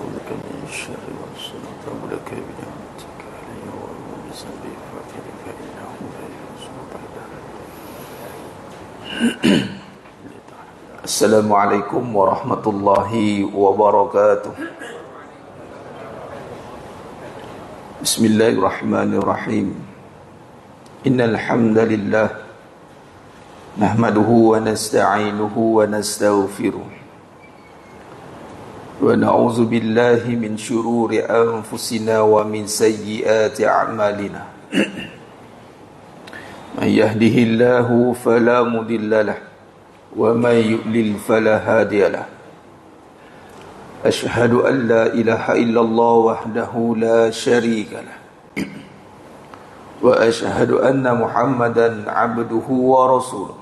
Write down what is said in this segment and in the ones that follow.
بك من الشر والصلاة أولك بنعمتك علي وعلوم ذنبي فاغفر فإنه لا يغفر بعده. السلام عليكم ورحمة الله وبركاته. بسم الله الرحمن الرحيم. إن الحمد لله نحمده ونستعينه ونستغفره ونعوذ بالله من شرور أنفسنا ومن سيئات أعمالنا. من يهده الله فلا مضل له ومن يضلل فلا هادي له. أشهد أن لا إله إلا الله وحده لا شريك له وأشهد أن محمدا عبده ورسوله.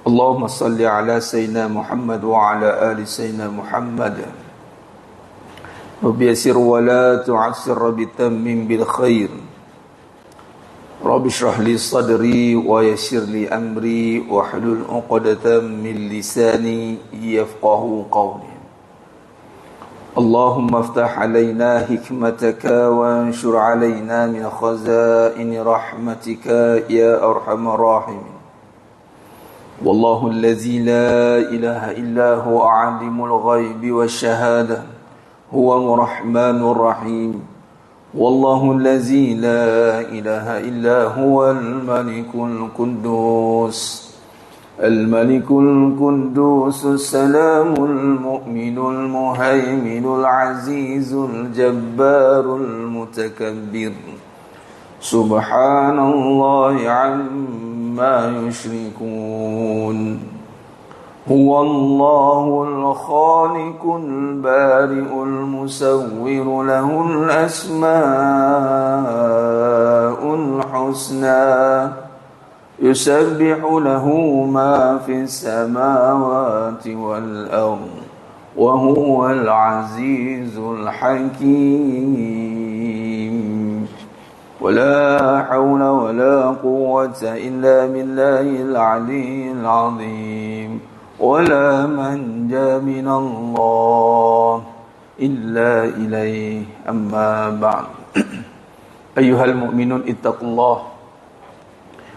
اللهم صل على سيدنا محمد وعلى آل سيدنا محمد وبيسر ولا تعسر بتمم بالخير. رب اشرح لي صدري ويسر لي أمري واحلل عقدة من لساني يفقه قولي. اللهم افتح علينا حكمتك وانشر علينا من خزائن رحمتك يا أرحم الراحمين. والله الذي لا إله إلا هو عالم الغيب والشهادة هو الرحمن الرحيم. والله الذي لا إله إلا هو الملك القدوس الملك القدوس السلام المؤمن المهيمن العزيز الجبار المتكبر. سبحان الله عما يشركون. هو الله الخالق البارئ المصور له الأسماء الحسنى يسبح له ما في السماوات والأرض وهو العزيز الحكيم. ولا حول ولا قوة إلا بالله العلي العظيم. ولا منجا من الله إلا إليه. أما بعد. أيها المؤمنون اتقوا الله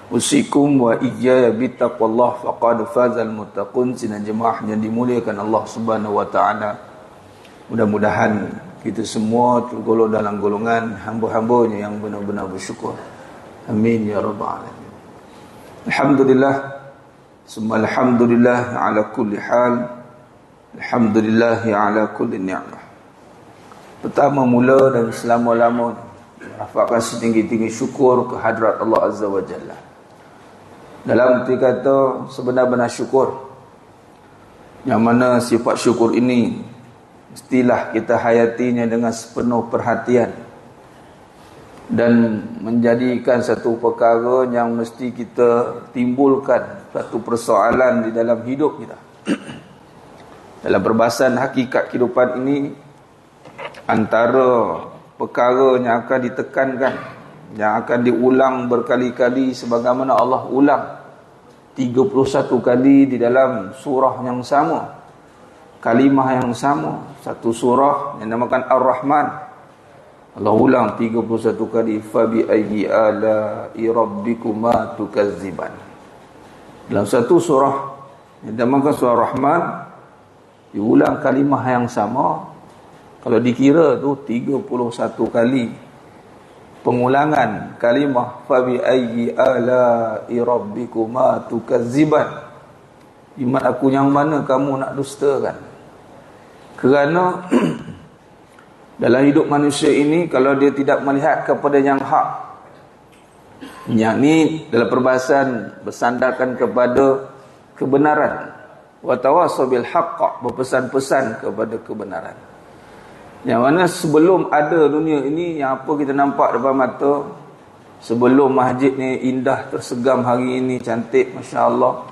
usikum wa iyaya bittaqwallah faqad fazal muttaqun. Sidang jemaah yang dimuliakan Allah Subhanahu wa taala, mudah-mudahan kita semua tergolong dalam golongan hamba-hambanya yang benar-benar bersyukur. Amin ya rabbal alamin. Alhamdulillah, summa alhamdulillah ala kulli hal. Alhamdulillah ala kulli ni'mah. Pertama mula dan selama-lamanya rafaqkan setinggi-tinggi syukur ke hadrat Allah Azza wa Jalla. Dalam arti kata sebenar-benar syukur, yang mana sifat syukur ini mestilah kita hayatinya dengan sepenuh perhatian dan menjadikan satu perkara yang mesti kita timbulkan satu persoalan di dalam hidup kita. Dalam perbahasan hakikat kehidupan ini, antara perkara yang akan ditekankan, yang akan diulang berkali-kali sebagaimana Allah ulang 31 kali di dalam surah yang sama, kalimah yang sama, satu surah yang dinamakan Ar-Rahman. Allah ulang 31 kali, fabi ayyi ala'i rabbikuma tukazziban. Dalam satu surah yang dinamakan surah Rahman diulang kalimah yang sama. Kalau dikira tu 31 kali pengulangan kalimah fabi ayyi ala'i rabbikuma tukazziban. Iman aku yang mana kamu nak dustakan? Kerana dalam hidup manusia ini, kalau dia tidak melihat kepada yang hak, yang ni dalam perbahasan bersandarkan kepada kebenaran, wa tawassaw bil haqq, berpesan-pesan kepada kebenaran. Yang mana sebelum ada dunia ini, yang apa kita nampak depan mata, sebelum masjid ni indah tersegam hari ini, cantik Masya Allah,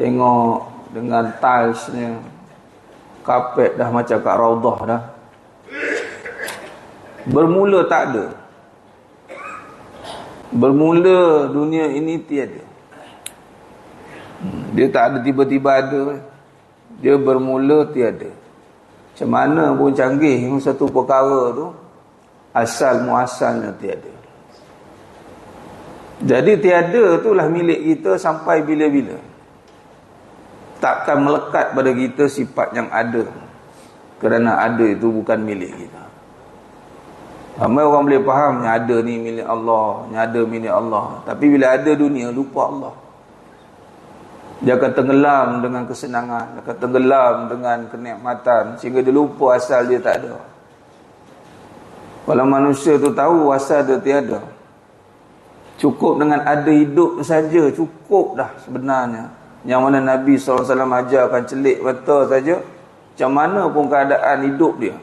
tengok dengan tilesnya, kapet dah macam kat Raudah dah. Bermula tak ada. Bermula dunia ini tiada. Dia tak ada tiba-tiba ada. Dia bermula tiada. Macam mana pun canggih satu perkara tu, asal muasalnya tiada. Jadi tiada itulah milik kita sampai bila-bila. Takkan melekat pada kita sifat yang ada. Kerana ada itu bukan milik kita. Ramai orang boleh faham yang ada ni milik Allah, yang ada milik Allah. Tapi bila ada dunia, lupa Allah. Dia akan tenggelam dengan kesenangan, akan tenggelam dengan kenikmatan, sehingga dia lupa asal dia tak ada. Kalau manusia tu tahu asal dia tiada, cukup dengan ada hidup saja, cukup dah sebenarnya. Yang mana Nabi SAW ajarkan celik mata saja, macam mana pun keadaan hidup dia,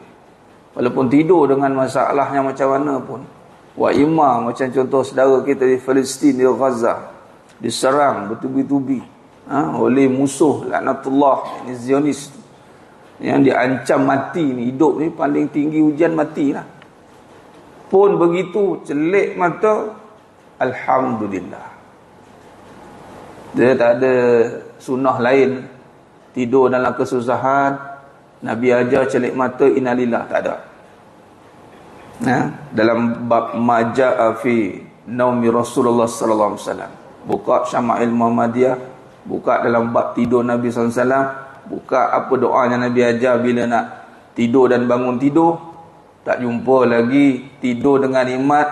walaupun tidur dengan masalah yang macam mana pun. Wa imam, macam contoh saudara kita di Palestin, di Gaza, diserang bertubi-tubi oleh musuh laknatullah, ini Zionis yang diancam mati ni. Hidup ni paling tinggi ujian mati lah. Pun begitu, celik mata, alhamdulillah. Dia tak ada sunnah lain. Tidur dalam kesusahan, Nabi ajar celik mata, innalillah, tak ada. Dalam bab maja'a fi naumi Rasulullah sallallahu alaihi wasallam, buka Syama'il Muhammadiyah, buka dalam bab tidur Nabi SAW, buka apa doa yang Nabi ajar bila nak tidur dan bangun tidur. Tak jumpa lagi tidur dengan nikmat,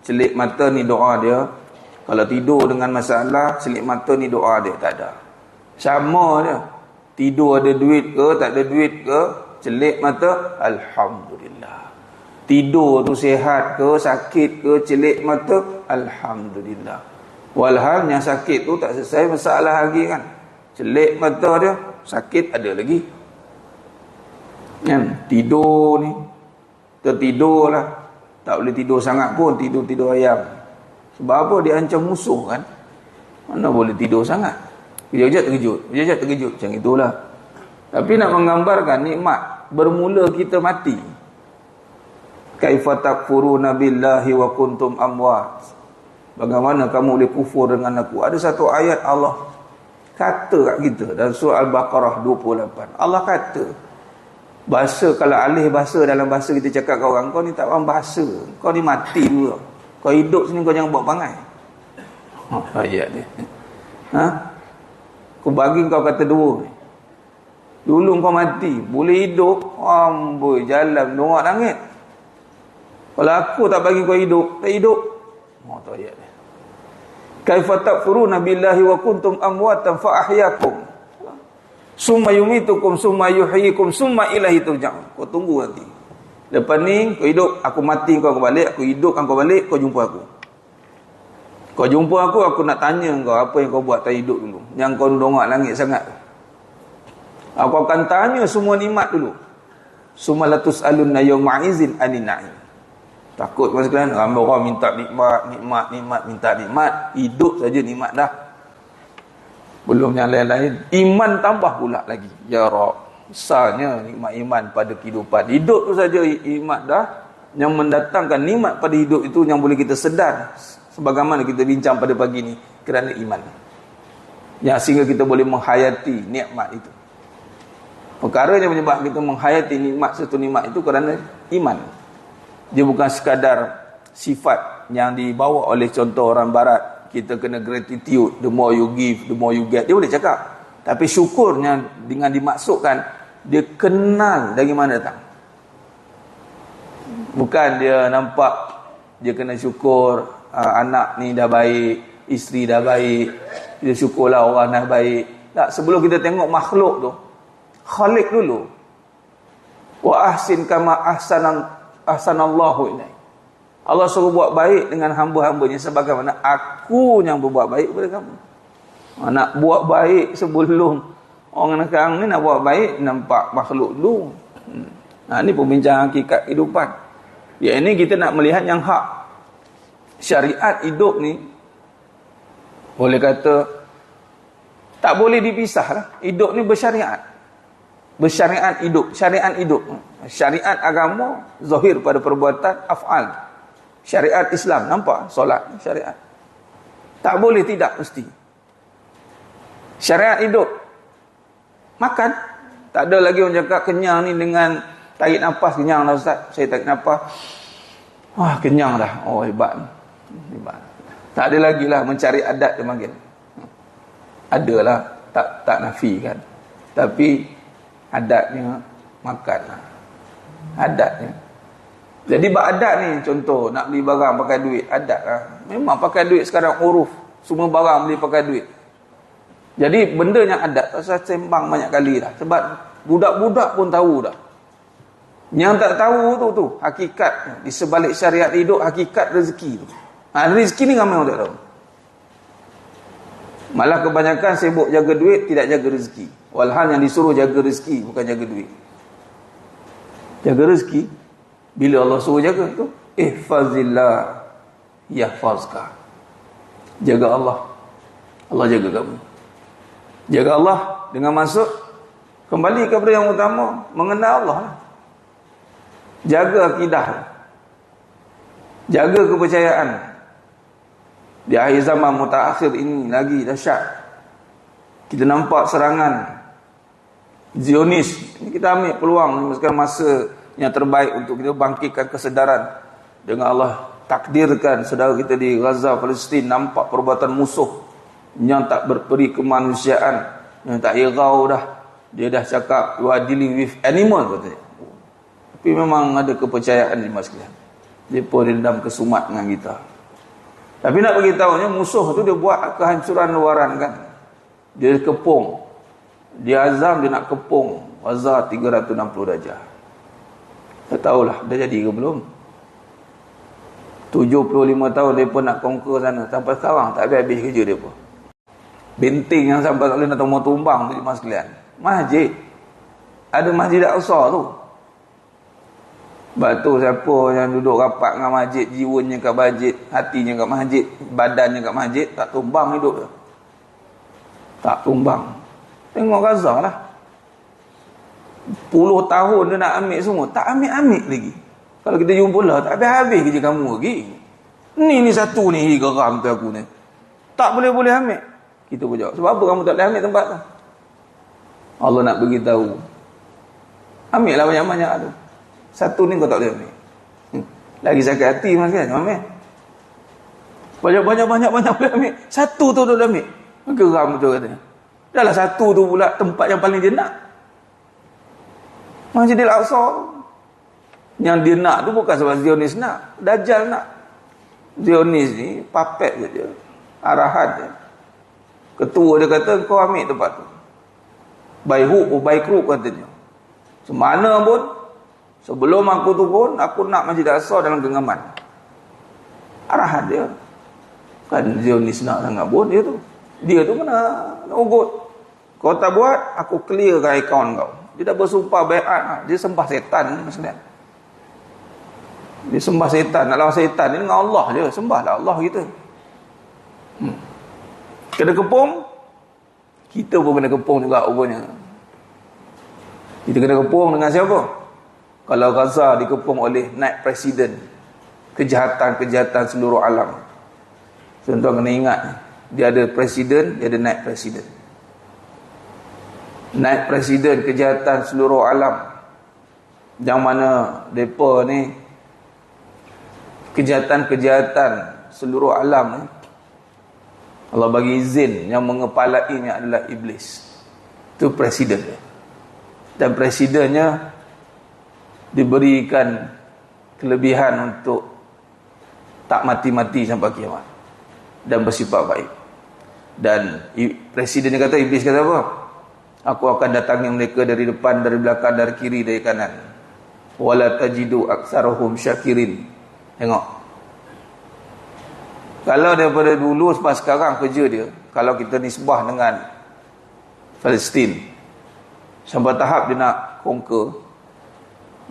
celik mata ni doa dia. Kalau tidur dengan masalah, celik mata ni doa dia, tak ada. Sama dia. Tidur ada duit ke, tak ada duit ke, celik mata, alhamdulillah. Tidur tu sihat ke, sakit ke, celik mata, alhamdulillah. Walhal yang sakit tu tak selesai masalah lagi kan. Celik mata dia, sakit ada lagi. Tidur ni, tertidur lah. Tak boleh tidur sangat pun, tidur-tidur ayam. Sebab apa? Dia ancam musuh kan. Mana boleh tidur sangat. Kejap-kejap terkejut, kejap-kejap terkejut. Macam itulah. Tapi nak menggambarkan nikmat bermula kita mati. Kaifa takfuruna billahi wa kuntum amwat. Bagaimana kamu boleh kufur dengan aku? Ada satu ayat Allah kata kat kita dalam surah Al-Baqarah 28. Allah kata, bahasa, kalau alih bahasa dalam bahasa kita cakap kat orang, kau ni tak faham bahasa, kau ni mati dulu, kau hidup sini, kau jangan buat pangai. Ayat dia. Aku bagi kau kata dua. Dulu kau mati, boleh hidup, amboi jalan dongak langit. Kalau aku tak bagi kau hidup, tak hidup. Tu ayat dia. Kaifa takfuruna billahi wa kuntum amwatan fa ahyakum summa yumitukum summa yuhyikum summa ilaihi turja'un. Kau tunggu nanti. Lepas ni kau hidup, aku mati kau balik, aku hidup kau balik, kau jumpa aku. Kau jumpa aku nak tanya kau apa yang kau buat tak hidup dulu. Yang kau dongak langit sangat. Aku akan tanya semua nikmat dulu. Summa latus'alunna yawma izin anin na'im. Takut kan sekalian, ramai orang minta nikmat, minta nikmat. Hidup saja nikmat dah. Belum yang lain-lain. Iman tambah pula lagi. Ya Rabb, besarnya nikmat iman pada kehidupan. Hidup tu saja nikmat dah. Yang mendatangkan nikmat pada hidup itu yang boleh kita sedar. Sebagaimana kita bincang pada pagi ni. Kerana iman. Yang sehingga kita boleh menghayati nikmat itu. Perkara yang menyebabkan kita menghayati nikmat satu nikmat itu kerana iman. Dia bukan sekadar sifat yang dibawa oleh contoh orang barat. Kita kena gratitude, the more you give, the more you get. Dia boleh cakap. Tapi syukurnya dengan dimaksudkan, dia kenal dari mana datang. Bukan dia nampak, dia kena syukur, anak ni dah baik, isteri dah baik, dia syukurlah orang dah baik. Tak, sebelum kita tengok makhluk tu, Khalik dulu. Wa ahsin kama ahsanallahu ilaih. Allah suruh buat baik dengan hamba-hambanya sebagaimana aku yang berbuat baik kepada kamu. Nak buat baik sebelum orang sekarang ni nak buat baik, nampak makhluk dulu. Ini pembincangan hakikat kehidupan. Ya, ini kita nak melihat yang hak. Syariat hidup ni boleh kata tak boleh dipisah lah. Hidup ni bersyariat. Bersyariat hidup, syariat hidup. Syariat agama zahir pada perbuatan af'al. Syariat Islam nampak solat syariat. Tak boleh tidak mesti. Syariat hidup. Makan Tak ada lagi orang cakap kenyang ni dengan tarik nafas. Kenyang dah Ustaz, saya tarik nafas, wah kenyang dah, oh hebat. Tak ada lagi lah mencari adat dia panggil. Adalah, tak nafikan, tapi adatnya makan lah. Adatnya. Jadi adat ni contoh nak beli barang pakai duit, adat lah. Memang pakai duit sekarang uruf, semua barang beli pakai duit. Jadi benda yang adat saya sembang banyak kali dah. Sebab budak-budak pun tahu dah. Yang tak tahu tu hakikat di sebalik syariat hidup, hakikat rezeki tu. Rezeki ni ramai orang tak tahu. Malah kebanyakan sibuk jaga duit, tidak jaga rezeki. Walhal yang disuruh jaga rezeki, bukan jaga duit. Jaga rezeki bila Allah suruh jaga tu, ihfazillah yahfazka. Jaga Allah, Allah jaga kamu. Jaga Allah dengan maksud kembali kepada yang utama, mengenal Allah lah. Jaga akidah, jaga kepercayaan. Di akhir zaman mutaakhir ini lagi dahsyat. Kita nampak serangan Zionis. Ini kita ambil peluang sekarang, masa yang terbaik untuk kita bangkitkan kesedaran. Dengan Allah takdirkan saudara kita di Gaza, Palestin nampak perbuatan musuh yang tak berperi kemanusiaan, yang tak irau dah. Dia dah cakap you are dealing with animal katanya. Tapi memang ada kepercayaan di mas sekalian. Dia pun dendam kesumat dengan kita. Tapi nak bagi tahunya musuh tu dia buat kehancuran luaran kan. Dia kepung. Dia azam dia nak kepung Gaza 360 darjah. Tak tahulah dah jadi ke belum. 75 tahun dia pun nak conquer sana. Sampai sekarang tak habis-habis kerja dia pun. Benteng yang sampai tak boleh nak tumbang tu mas sekalian. Masjid. Ada Masjid Al-Aqsa tu. Sebab tu siapa yang duduk rapat dengan masjid, jiwanya kat masjid, hatinya kat masjid, badannya kat masjid, tak tumbang hidup tu. Tak tumbang. Tengok Gaza lah. Puluh tahun dia nak ambil semua, tak ambil-ambil lagi. Kalau kita jumpa lah, tak habis-habis kerja kamu lagi. Ni satu ni geram tu aku ni. Tak boleh-boleh ambil. Kita pun jawab, sebab apa kamu tak boleh ambil tempat tu? Allah nak beritahu, ambil lah banyak-banyak tu. Satu ni kau tak boleh ambil. Lagi sakit hati mas kan, ambil. Banyak-banyak boleh ambil. Satu tu boleh ambil. Geram tu katanya. Dah lah satu tu pula tempat yang paling dia nak. Masjid Al-Aqsa. Yang dia nak tu bukan sebab Zionis nak. Dajjal nak. Zionis ni papet je dia. Arahan je. Ketua dia kata kau ambil tempat tu. By hook or by crook katanya. Semana pun, sebelum aku tu pun, aku nak Masjid Al-Aqsa dalam genggaman. Arahan dia. Kan Zionis nak sangat pun dia tu. Dia tu mana nak ugut. Kau tak buat, aku clearkan akaun kau. Dia dah bersumpah bai'at. Dia sembah setan maksudnya. Dia sembah setan. Nak lawan setan ni dengan Allah je. Sembahlah Allah kita. Kena kepung, kita pun kena kepung juga rupanya. Kita kena kepung dengan siapa? Kalau Gaza dikepung oleh naib presiden, kejahatan-kejahatan seluruh alam. Tuan-tuan kena ingat, dia ada presiden, dia ada naib presiden. Naib presiden kejahatan seluruh alam. Yang mana mereka ni kejahatan-kejahatan seluruh alam ni, Allah bagi izin, yang mengepalainya adalah iblis. Itu presiden. Dan presidennya diberikan kelebihan untuk tak mati-mati sampai kiamat dan bersifat baik. Dan presidennya kata, iblis kata apa? Aku akan datangi mereka dari depan, dari belakang, dari kiri, dari kanan. Wala tajidu aktsarahum syakirin. Tengok. Kalau daripada dulu sampai sekarang kerja dia, kalau kita nisbah dengan Palestin, sampai tahap dia nak conquer,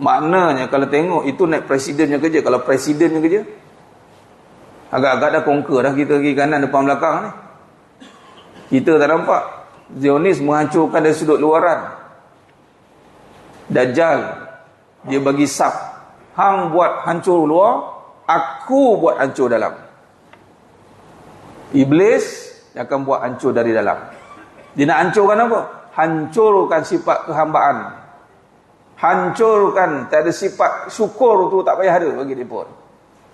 maknanya kalau tengok itu naik presidennya kerja. Kalau presidennya kerja, agak-agak dah conquer dah kita kiri kanan depan belakang ni. Kita tak nampak. Zionis menghancurkan dari sudut luaran. Dajjal dia bagi sub, hang buat hancur luar, aku buat hancur dalam. Iblis dia akan buat hancur dari dalam. Dia nak hancurkan apa? hancurkan sifat kehambaan. Hancurkan, tak ada sifat syukur tu tak payah ada bagi mereka.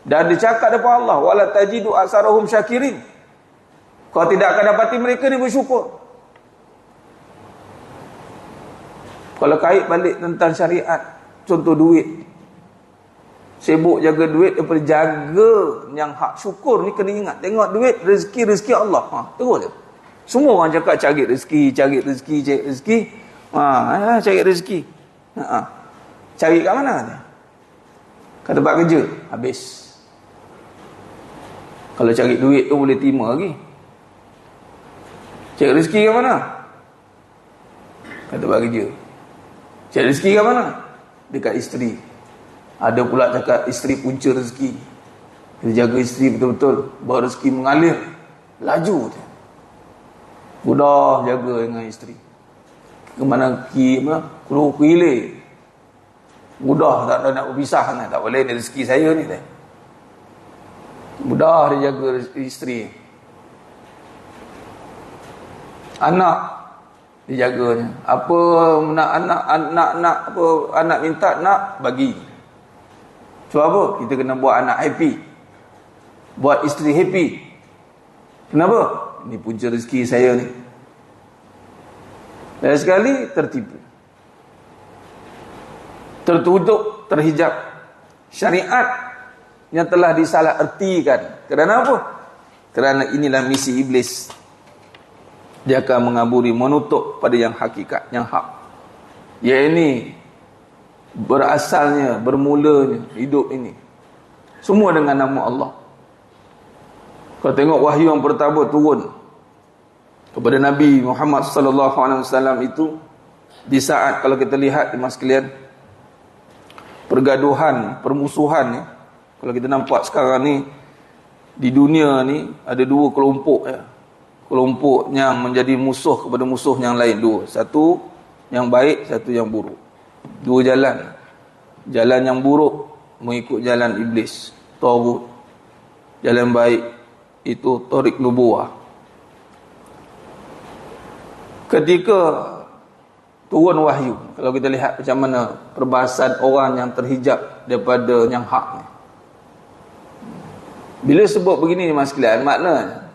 Dan dicakap depan Allah, wala tajidu aksarahum syakirin. Kau tidak akan dapati mereka ni bersyukur. Kalau kait balik tentang syariat, contoh duit, sibuk jaga duit daripada jaga yang hak syukur ni kena ingat. Tengok duit, rezeki Allah. Terus je. Semua orang cakap cari rezeki. Cari rezeki. Cari kat mana? Kat tempat kerja, habis. Kalau cari duit tu boleh terima lagi. Cari rezeki kat mana? Kat tempat kerja. Cari rezeki kat mana? Dekat isteri. Ada pula cakap isteri punca rezeki. Kita jaga isteri betul-betul, baru rezeki mengalir. Laju tu. Mudah jaga dengan isteri. Kemana keluar hilir. Mudah tak nak berpisah kan? Tak boleh, ni rezeki saya ni. Mudah dia jaga isteri. Anak dijaganya. Apa nak anak apa anak minta nak bagi. Sebab apa? Kita kena buat anak happy. Buat isteri happy. Kenapa? Ini punca rezeki saya ni. Dan sekali tertipu. Tertutup, terhijab. Syariat yang telah disalah ertikan. Kerana apa? Kerana inilah misi iblis. Dia akan mengaburi, menutup pada yang hakikat, yang hak. Ya ini berasalnya, bermulanya hidup ini. Semua dengan nama Allah. Kalau tengok wahyu yang pertama turun kepada Nabi Muhammad sallallahu alaihi wasallam itu di saat, kalau kita lihat mas sekalian, pergaduhan, permusuhan ni, kalau kita nampak sekarang ni di dunia ni ada dua kelompok ya. Kelompok yang menjadi musuh kepada musuh yang lain dua. Satu yang baik, satu yang buruk. Dua jalan. Jalan yang buruk mengikut jalan iblis, taghut. Jalan baik itu tariq nubuwah. Ketika turun wahyu, kalau kita lihat macam mana perbahasan orang yang terhijab daripada yang hak ni. Bila sebut begini mas sekalian, maknanya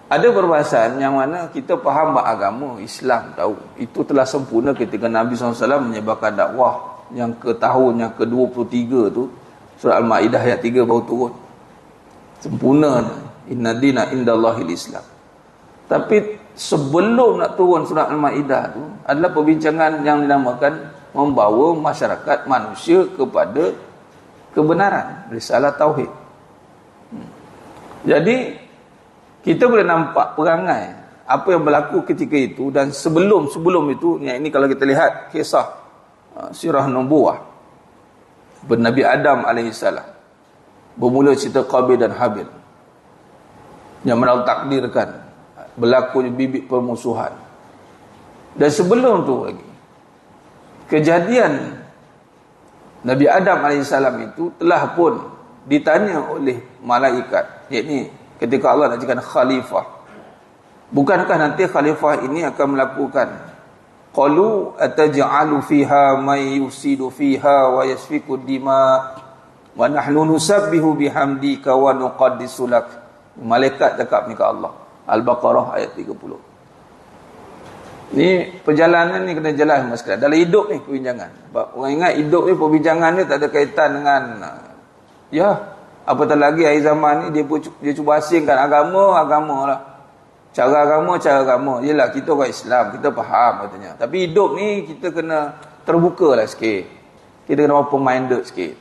ada perbahasan yang mana kita faham agama Islam tahu itu telah sempurna ketika Nabi SAW menyebarkan dakwah yang ke tahun yang ke-23 tu, surah Al-Ma'idah ayat 3 baru turun. Sempurna. Inna dina indallahil Islam. Tapi sebelum nak turun surah Al-Ma'idah tu adalah perbincangan yang dinamakan membawa masyarakat manusia kepada kebenaran, risalah tauhid. Jadi kita boleh nampak perangai apa yang berlaku ketika itu dan sebelum itu. Yang ini kalau kita lihat kisah sirah nubuwah Nabi Adam alaihissalam, bermula cerita Qabil dan Habil yang mana Allah takdirkan berlakunya bibit permusuhan. Dan sebelum tu lagi kejadian Nabi Adam alaihissalam itu telah pun ditanya oleh malaikat, yakni ketika Allah nak jadikan khalifah, bukankah nanti khalifah ini akan melakukan, qalu ataj'alu fiha may yusidu fiha wa yasfiku dima wa nahnu nusabbihu bihamdika wa nuqaddisu lak. Malaikat cakap ni ke Allah. Al-Baqarah ayat 30. Ni perjalanan ni kena jelas mas sekalian. Dalam hidup ni perbincangan. Orang ingat hidup ni perbincangan ni tak ada kaitan dengan apatah lagi akhir zaman ni dia cuba asingkan agama lah. Cara agama. Yelah kita orang Islam, kita faham katanya. Tapi hidup ni kita kena terbuka lah sikit. Kita kena open minded sikit.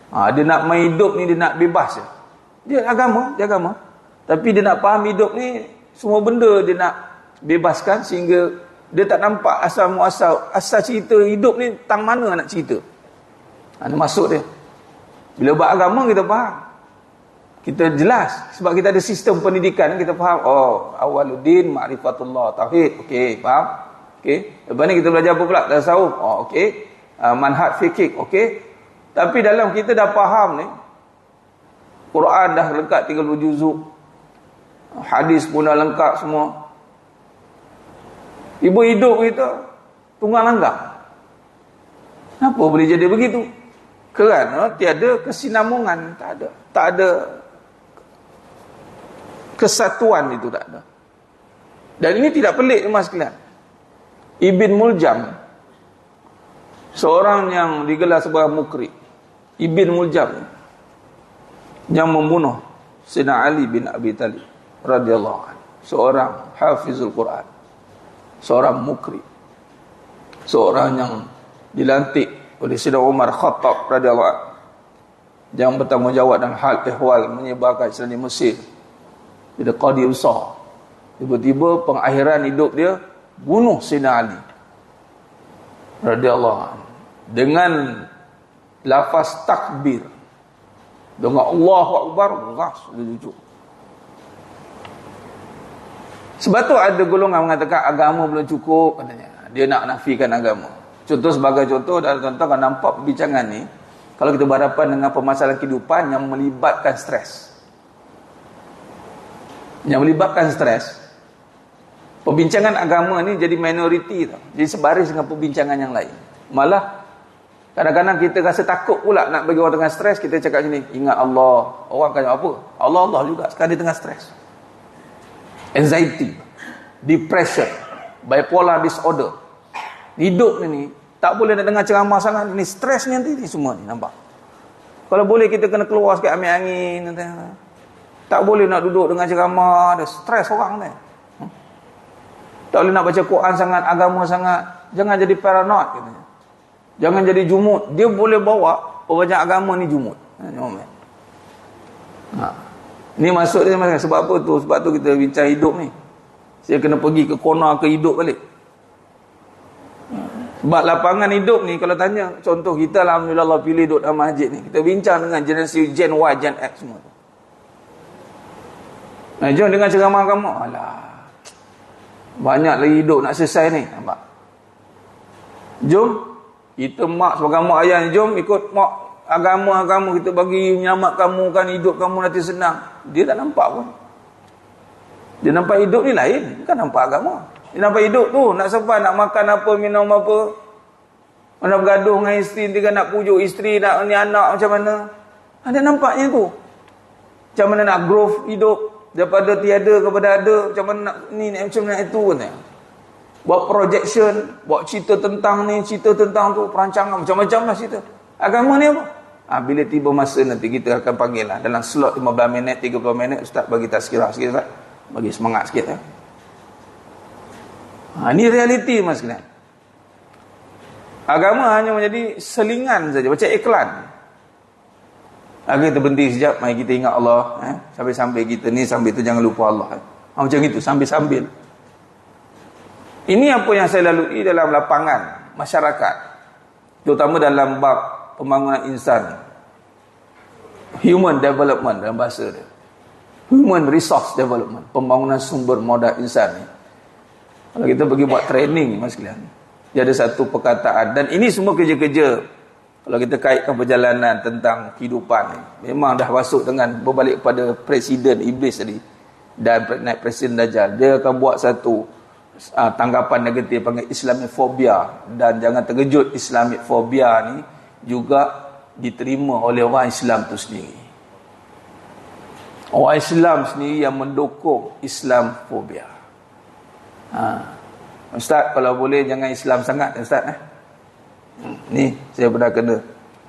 Dia nak main hidup ni, dia nak bebas je. Dia agama. Tapi dia nak faham hidup ni, semua benda dia nak bebaskan sehingga dia tak nampak asal cerita hidup ni tang mana nak cerita. Ini maksud dia. Bila buat agama kita faham. Kita jelas sebab kita ada sistem pendidikan, kita faham. Awaluddin ma'rifatullah tauhid. Okey, faham? Okey. Lepas ni kita belajar apa pula? Tasawuf. Okey. Manhaj fikih. Okey. Tapi dalam kita dah faham ni, Quran dah lengkap 30 juzuk. Hadis pun dah lengkap semua. Ibu hidup kita tunggang langgang. Kenapa boleh jadi begitu? Kerana tiada kesinambungan, tak ada kesatuan, itu tak ada. Dan ini tidak pelik mas sekalian. Ibn Muljam, seorang yang digelar sebagai mukri, Ibn Muljam, yang membunuh Sayyidina Ali bin Abi Talib radhiyallahu anhu, seorang hafizul Quran, seorang mukri, seorang yang dilantik oleh Sayyidina Umar Khattab radhiyallahu anhu, yang bertanggungjawab dalam hal ihwal menyebarkan Islam di Mesir. Dia qadi besar. Tiba-tiba pengakhiran hidup dia bunuh Sayyidina Ali radhiyallahu anhu dengan lafaz takbir, dengan Allahu Akbar, dia cucuk. Sebab tu ada golongan mengatakan agama belum cukup, katanya. Dia nak nafikan agama. Contoh, sebagai contoh, tuan-tuan kan nampak perbincangan ni, kalau kita berhadapan dengan permasalahan kehidupan yang melibatkan stres. Yang melibatkan stres, perbincangan agama ni jadi minoriti tau. Jadi sebaris dengan perbincangan yang lain. Malah kadang-kadang kita rasa takut pula nak bagi orang tengah stres, kita cakap sini, ingat Allah. Orang kata apa? Allah juga sekarang dia tengah stres. Anxiety, depression, bipolar disorder. Hidup ni tak boleh nak dengar ceramah sangat. Ini stres ni nanti ni semua ni, nampak? Kalau boleh kita kena keluar sikit ambil angin. Tak boleh nak duduk dengan ceramah, ada stres orang ni. Tak boleh nak baca Quran sangat, agama sangat. Jangan jadi paranoid katanya. Jangan jadi jumut. Dia boleh bawa banyak agama ni jumut. Ni maksud dia sebab apa tu? Sebab tu kita bincang hidup ni. Saya kena pergi ke corner ke hidup balik. Sebab lapangan hidup ni, kalau tanya, contoh kita alhamdulillah Allah pilih duduk dalam masjid ni. Kita bincang dengan generasi Gen Y, Gen X semua tu. Jom dengan ceramah agama. Alah, banyak lagi hidup nak selesai ni, nampak? Jom kita mak sebagai mak ayah, jom ikut mak agama kita bagi menyelamat kamu kan, hidup kamu nanti senang. Dia tak nampak pun. Dia nampak hidup ni lain, bukan nampak agama. Dia nampak hidup tu nak sempat, nak makan apa, minum apa, nak bergaduh dengan isteri, dia nak pujuk isteri, nak ni anak macam mana. Dia nampaknya tu. Macam mana nak growth hidup daripada tiada kepada ada, macam mana nak ni macam mana itu kan. Buat projection, buat cerita tentang ni, cerita tentang tu, perancangan macam-macam lah cerita. Agama ni apa? Bila tiba masa nanti kita akan panggil lah dalam slot 15 minit, 30 minit, Ustaz bagi tazkirah sikit Ustaz. Bagi semangat sikit ya. Ini realiti mas sekalian. Agama hanya menjadi selingan saja, macam iklan. Kita berhenti sekejap, mari kita ingat Allah. Sambil-sambil kita ni, sambil tu jangan lupa Allah. Macam itu, sambil-sambil. Ini apa yang saya lalui dalam lapangan masyarakat, terutama dalam bab pembangunan insan, human development dalam bahasa dia, human resource development, pembangunan sumber modal insan ni. Kalau kita pergi buat training mas sekalian, dia ada satu perkataan, dan ini semua kerja-kerja kalau kita kaitkan perjalanan tentang kehidupan ni, memang dah masuk dengan berbalik kepada Presiden Iblis tadi dan naik Presiden Dajjal. Dia akan buat satu tanggapan negatif panggil Islamofobia, dan jangan terkejut, Islamofobia ni juga diterima oleh orang Islam tu sendiri. Orang Islam sendiri yang mendukung Islamofobia. Ustaz, kalau boleh jangan Islam sangat Ustaz. Ni saya pernah kena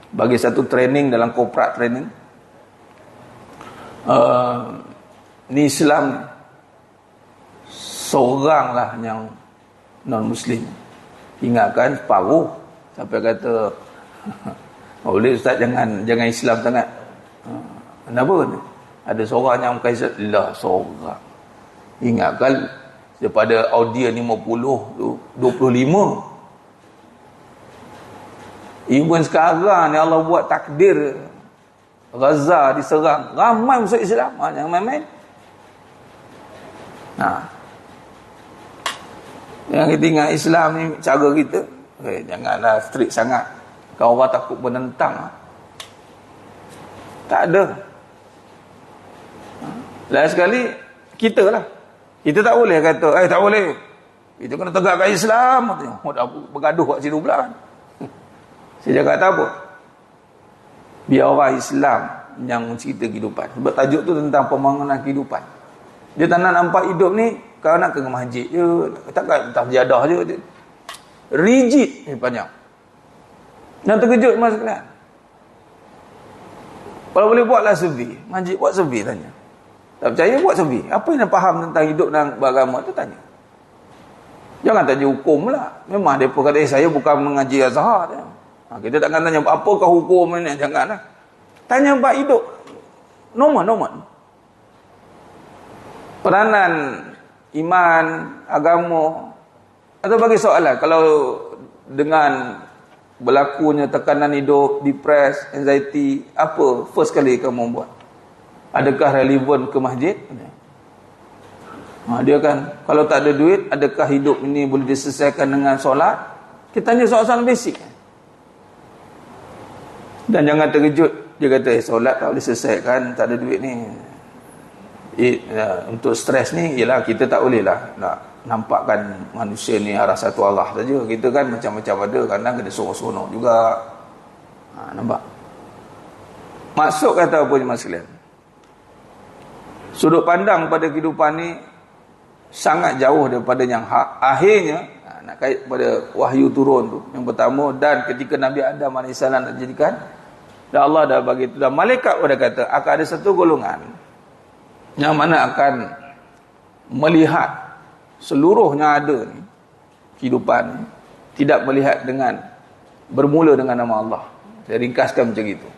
bagi satu training dalam corporate training. Ni Islam seorang lah yang non-Muslim. Ingatkan separuh sampai kata boleh Ustaz jangan Islam sangat. Kenapa? Ada seorang yang bukan Islam. Lah seorang. Ingatkan daripada audiens 50 tu 25. Even sekarang ni Allah buat takdir Gaza diserang, ramai masuk Islam. Jangan main-main. Yang kita ingat Islam ni cara kita, janganlah strict sangat, kalau orang takut menentang. Tak ada. Lain sekali kita lah, kita tak boleh kata tak boleh, Itu kena tegakkan Islam. Oh, dah bergaduh kat sini pula kan. Saya cakap tak apa. Biar orang Islam yang cerita kehidupan. Sebab tajuk tu tentang pembangunan kehidupan. Dia tak nak nampak hidup ni, kau nak ke masjid je. Takkan tak sejadah je. Rigid panjang. Dan terkejut mas sekalian. Kalau boleh buatlah survey. Masjid buat survey tanya. Tak percaya buat survey. Apa yang faham tentang hidup dan beragama tu tanya. Jangan tanya hukum lah. Memang mereka kata saya bukan mengaji Azhar. Kita takkan tanya apakah hukum ni. Janganlah. Tanya bab hidup. Normal. Peranan iman, agama. Atau bagi soalan. Kalau dengan berlakunya tekanan hidup, depres, anxiety, apa first kali kamu buat? Adakah relevan ke masjid? Dia kan, kalau tak ada duit, adakah hidup ini boleh diselesaikan dengan solat? Kita tanya soalan basic. Dan jangan terkejut, dia kata solat tak boleh selesaikan, tak ada duit ni. Untuk stres ni, ialah kita tak boleh lah nak nampakkan manusia ni arah satu Allah saja. Kita kan macam-macam ada, kadang kena sorok-sorok juga. Nampak? Maksud kata apa jemaah sekalian? Sudut pandang pada kehidupan ni sangat jauh daripada yang hak. Akhirnya nak kait pada wahyu turun tu yang pertama, dan ketika Nabi Adam AS nak dijadikan, dan Allah dah bagi tu, dan malaikat dah kata akan ada satu golongan yang mana akan melihat seluruhnya ada ni kehidupan ni, tidak melihat dengan bermula dengan nama Allah. Saya ringkaskan macam itu.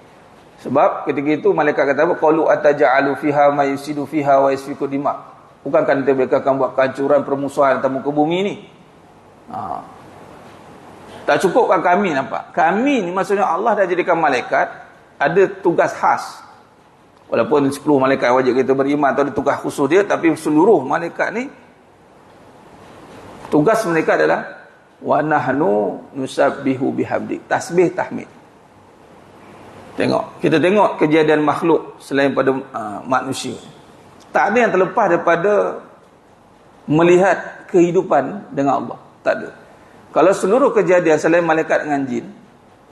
Sebab ketika itu malaikat kata apa? Qalu ataja'alu fiha ma yusidu fiha wa yasfiku dima. Bukankah nanti mereka akan buat kehancuran, permusuhan atas muka bumi ni? Tak cukupkan kami nampak? Kami ni maksudnya Allah dah jadikan malaikat ada tugas khas. Walaupun 10 malaikat wajib kita beriman atau ada tugas khusus dia, tapi seluruh malaikat ni tugas mereka adalah wa nahnu nusabbihu bihamdik, tasbih tahmid. Kita tengok kejadian makhluk selain pada manusia. Tak ada yang terlepas daripada melihat kehidupan dengan Allah. Tak ada. Kalau seluruh kejadian selain malaikat dengan jin,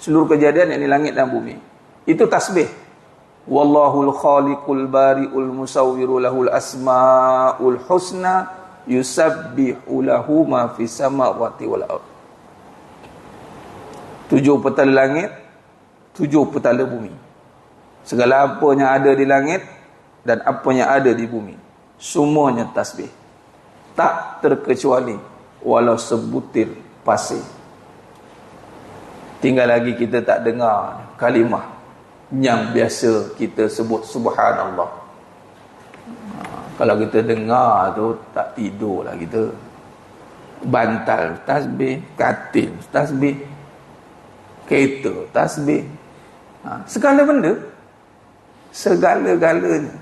seluruh kejadian yang di langit dan bumi, itu tasbih. Wallahul khaliqul bari'ul musawwiru lahul asma'ul husna yusabbihu lahu ma fis samawati wal ardh. 7 petala langit, 7 petala bumi. Segala apa yang ada di langit dan apa yang ada di bumi, semuanya tasbih. Tak terkecuali walau sebutir pasir. Tinggal lagi kita tak dengar kalimah yang biasa kita sebut subhanallah. Kalau kita dengar tu tak tidur lah kita. Bantal tasbih, katil tasbih, kereta tasbih, segala benda, segala-galanya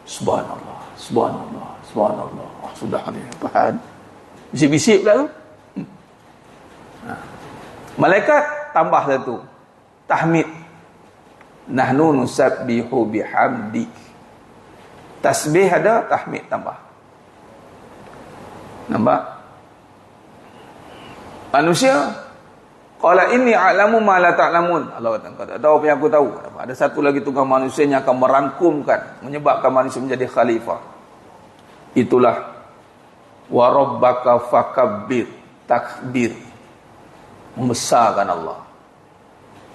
subhanallah, subhanallah, subhanallah. Sudah ni faham. Bisik-bisik pula tu. Malaikat tambah satu, tahmid. Nahnu nusabbihu bihamdik. Tasbih ada, tahmid tambah. Nampak? Manusia qala inni a'lamu ma la ta'lamun. Allah kata, kau tak tahu apa yang aku tahu. Ada satu lagi tugas manusia yang akan merangkumkan, menyebabkan manusia menjadi khalifah. Itulah wa rabbaka fakabbir, takbir, membesarkan Allah.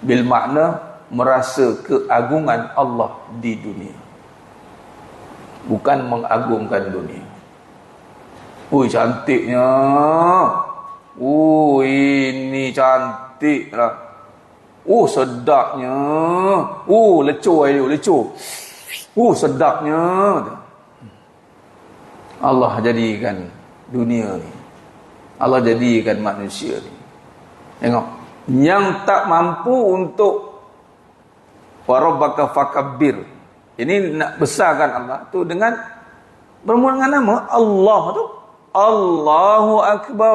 Bil makna merasa keagungan Allah di dunia, bukan mengagungkan dunia. Cantiknya. Ini cantik lah. Sedapnya. Lecur air lecur. Sedapnya. Allah jadikan dunia ni, Allah jadikan manusia ni. Tengok, yang tak mampu untuk wa rabbaka fakabbir, ini nak besarkan Allah tu dengan bermula dengan nama Allah tu. Allahu Akbar,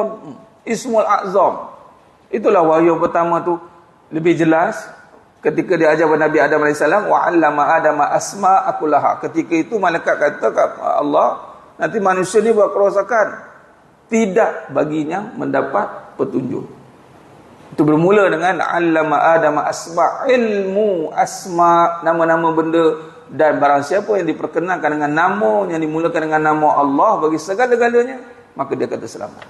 Ismul A'zam. Itulah wahyu pertama tu lebih jelas ketika diajar kepada Nabi Adam AS, wa 'allama Adama asma'a kullaha. Ketika itu malaikat kata kepada Allah, nanti manusia ni buat kerosakan. tidak baginya mendapat petunjuk. Itu bermula dengan 'allama Adam asma' ilmu asma', nama-nama benda, dan barang siapa yang diperkenalkan dengan nama yang dimulakan dengan nama Allah bagi segala-galanya, maka dia kata selamat.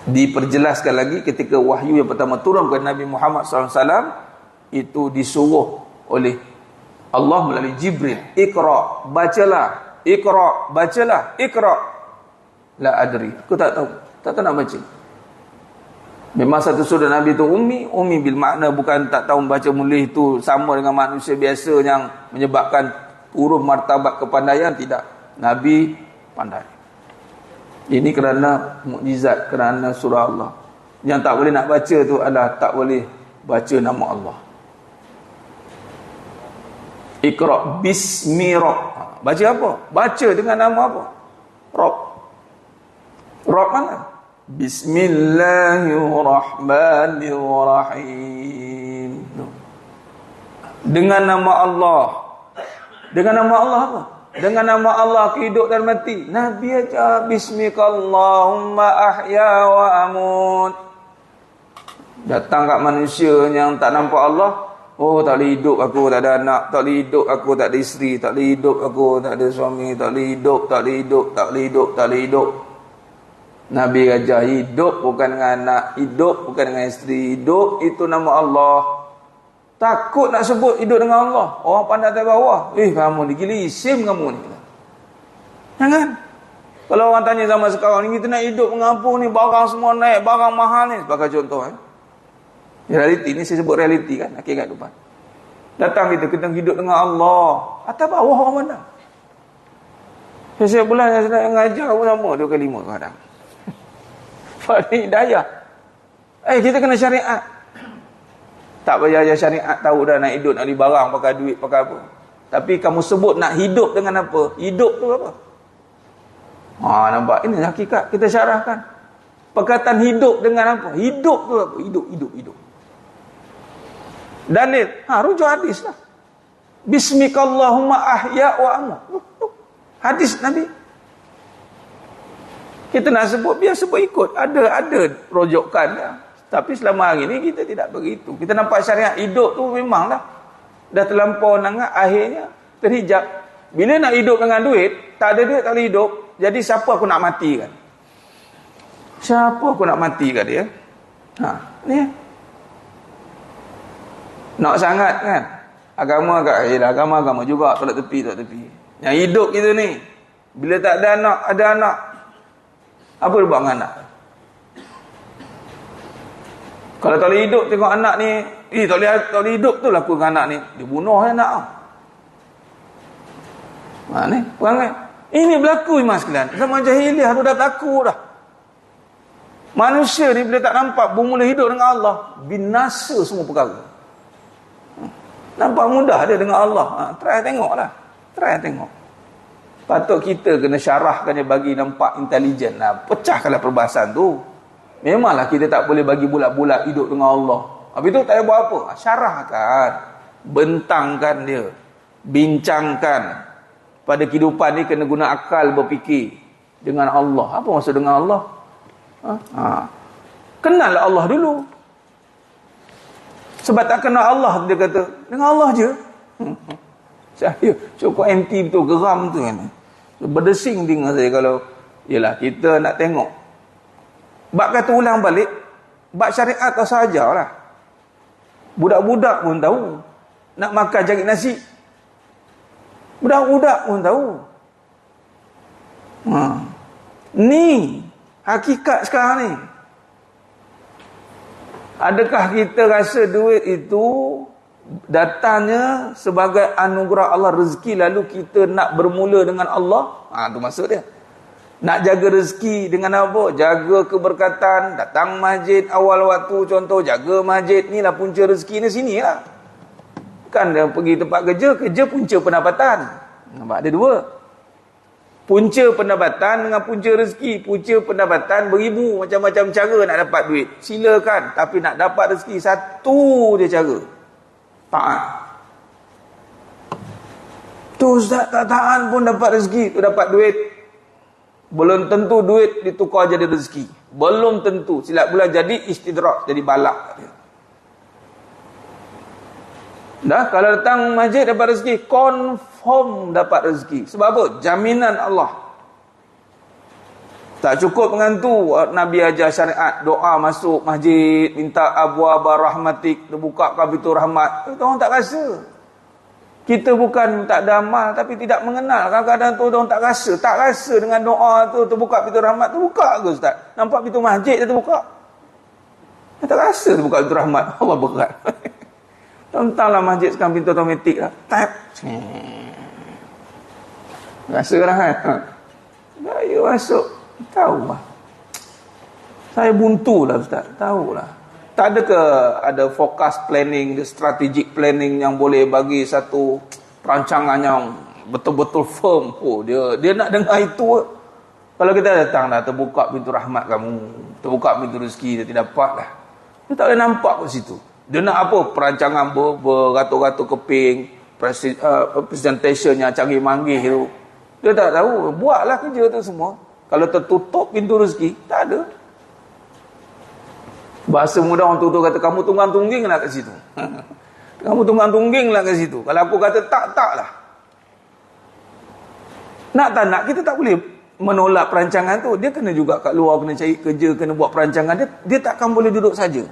Diperjelaskan lagi ketika wahyu yang pertama turun kepada Nabi Muhammad SAW, itu disuruh oleh Allah melalui Jibril, Iqra, bacalah, Iqra, bacalah, Iqra. La adri, aku tak tahu nak baca. Memang satu saudara Nabi itu ummi bil makna, bukan tak tahu baca menulis itu sama dengan manusia biasa yang menyebabkan turun martabat kepandaian, tidak. Nabi pandai. Ini kerana mukjizat, kerana surah Allah. Yang tak boleh nak baca tu adalah tak boleh baca nama Allah. Iqra bismi rabb. Baca apa? Baca dengan nama apa? Rabb. Rabb mana? Bismillahirrahmanirrahim. Dengan nama Allah. Dengan nama Allah apa? Dengan nama Allah hidup dan mati. Nabi aja bismikallahumma ahya wa amut. Datang kat manusia yang tak nampak Allah, oh tak boleh hidup aku tak ada anak, tak boleh hidup aku tak ada isteri, tak boleh hidup aku tak ada suami, tak boleh hidup, tak boleh hidup, tak boleh hidup, tak boleh hidup. Nabi ajar hidup bukan dengan anak, hidup bukan dengan isteri, hidup itu nama Allah. Takut nak sebut hidup dengan Allah. Orang pandang dari bawah, kamu ni gila isim kamu ni. Jangan. Kalau orang tanya zaman sekarang ni, kita nak hidup dengan apa ni, barang semua naik, barang mahal ni, sebagai contoh realiti ni, saya sebut realiti kan, hakikat depan. Datang kita hidup dengan Allah, atas bawah orang mana. Setiap bulan saya nak ngajar pun sama 2 kali 5 kadang. Faham hidayah. Kita kena syariat. Tak payah syariat tahu dah nak hidup, nak beli barang, pakai duit, pakai apa. Tapi kamu sebut nak hidup dengan apa? Hidup tu apa? Nampak? Ini hakikat. Kita syarahkan. Perkataan hidup dengan apa? Hidup tu apa? Hidup. Dalil. Rujuk hadis lah. Bismikallahumma ahya wa amut. Hadis Nabi. Kita nak sebut, biar sebut ikut. Ada rojokan dah. Tapi selama hari ni kita tidak begitu. Kita nampak syariat hidup tu memanglah dah terlampau nangat, akhirnya terhijab. Bila nak hidup dengan duit, tak ada duit tak boleh hidup. Jadi siapa aku nak matikan? Siapa aku nak matikan dia? Ni. Nak sangat kan? Agama juga, tolak tepi. Yang hidup kita ni, bila tak ada anak, ada anak. Apa dia buat dengan anak? Kalau tak boleh hidup tengok anak ni, tak boleh hidup tu laku dengan anak ni. Dia bunuh anak. Ni, perangai. Ini berlaku mas sekalian. Zaman jahiliah tu dah berlaku dah. Manusia ni bila tak nampak bermula hidup dengan Allah, binasa semua perkara. Nampak mudah dia dengan Allah. Try tengoklah. Patut kita kena syarahkan dia bagi nampak intelijen. Pecahkanlah perbahasan tu. Memanglah kita tak boleh bagi bulat-bulat hidup dengan Allah. Habis tu tak payah buat apa? Syarahkan. Bentangkan dia. Bincangkan. Pada kehidupan ni kena guna akal berfikir. Dengan Allah. Apa maksud dengan Allah? Kenal Allah dulu. Sebab tak kenal Allah, dia kata, dengan Allah je. Saya cukup empty betul, geram tu kan. Berdesing dengan saya kalau, yelah kita nak tengok. Bab kata ulang balik, bab syariat tak sahajalah. Budak-budak pun tahu. Nak makan jarik nasi. Budak-budak pun tahu. Ni hakikat sekarang ni. Adakah kita rasa duit itu datangnya sebagai anugerah Allah, rezeki, lalu kita nak bermula dengan Allah? Tu maksud dia. Nak jaga rezeki dengan apa? Jaga keberkatan, datang masjid awal waktu, contoh jaga masjid, ni lah punca rezeki ni, sini lah. Kan dia pergi tempat kerja punca pendapatan. Nampak ada dua. Punca pendapatan dengan punca rezeki. Punca pendapatan beribu macam-macam cara nak dapat duit. Silakan, tapi nak dapat rezeki satu dia cara. Taat. Tu Ustaz tak taat pun dapat rezeki, tu dapat duit. Belum tentu duit ditukar jadi rezeki. Belum tentu. Silat bulan jadi istidrak, jadi balak. Dah, kalau datang masjid dapat rezeki, confirm dapat rezeki. Sebab apa? Jaminan Allah. Tak cukup dengan tu, Nabi ajar syariat, doa masuk masjid, minta abwaba rahmatik, terbukakan pintu rahmat. Itu orang tak rasa. Kita bukan tak ada amal, tapi tidak mengenal. Kadang-kadang tu orang tak rasa. Tak rasa dengan doa tu, terbuka pintu rahmat. Terbuka ke Ustaz? Nampak pintu masjid dia terbuka? Dia tak rasa terbuka pintu rahmat. Allah berat. Tentanglah masjid sekarang pintu automatik lah. Tap. Rasa lah kan? Saya masuk. Tahu lah. Saya buntu lah Ustaz. Tahu lah. Tak ada ke ada forecast planning, strategic planning yang boleh bagi satu perancangan yang betul-betul firm. Oh, dia nak dengar itu. Kalau kita datang dah, terbuka pintu rahmat kamu, terbuka pintu rezeki, dia tidak dapat lah. Dia tak boleh nampak ke situ. Dia nak apa? Perancangan beratus-ratus keping, presentationnya canggih-manggih tu. Dia tak tahu. Buatlah kerja tu semua. Kalau tertutup pintu rezeki, tak ada. Bahasa mudah orang tua kata, kamu tunggang-tungging lah kat situ. Kamu tunggang-tungging lah kat situ. Kalau aku kata tak lah. Nak tak nak, kita tak boleh menolak perancangan tu. Dia kena juga kat luar, kena cari kerja, kena buat perancangan. Dia takkan boleh duduk saja.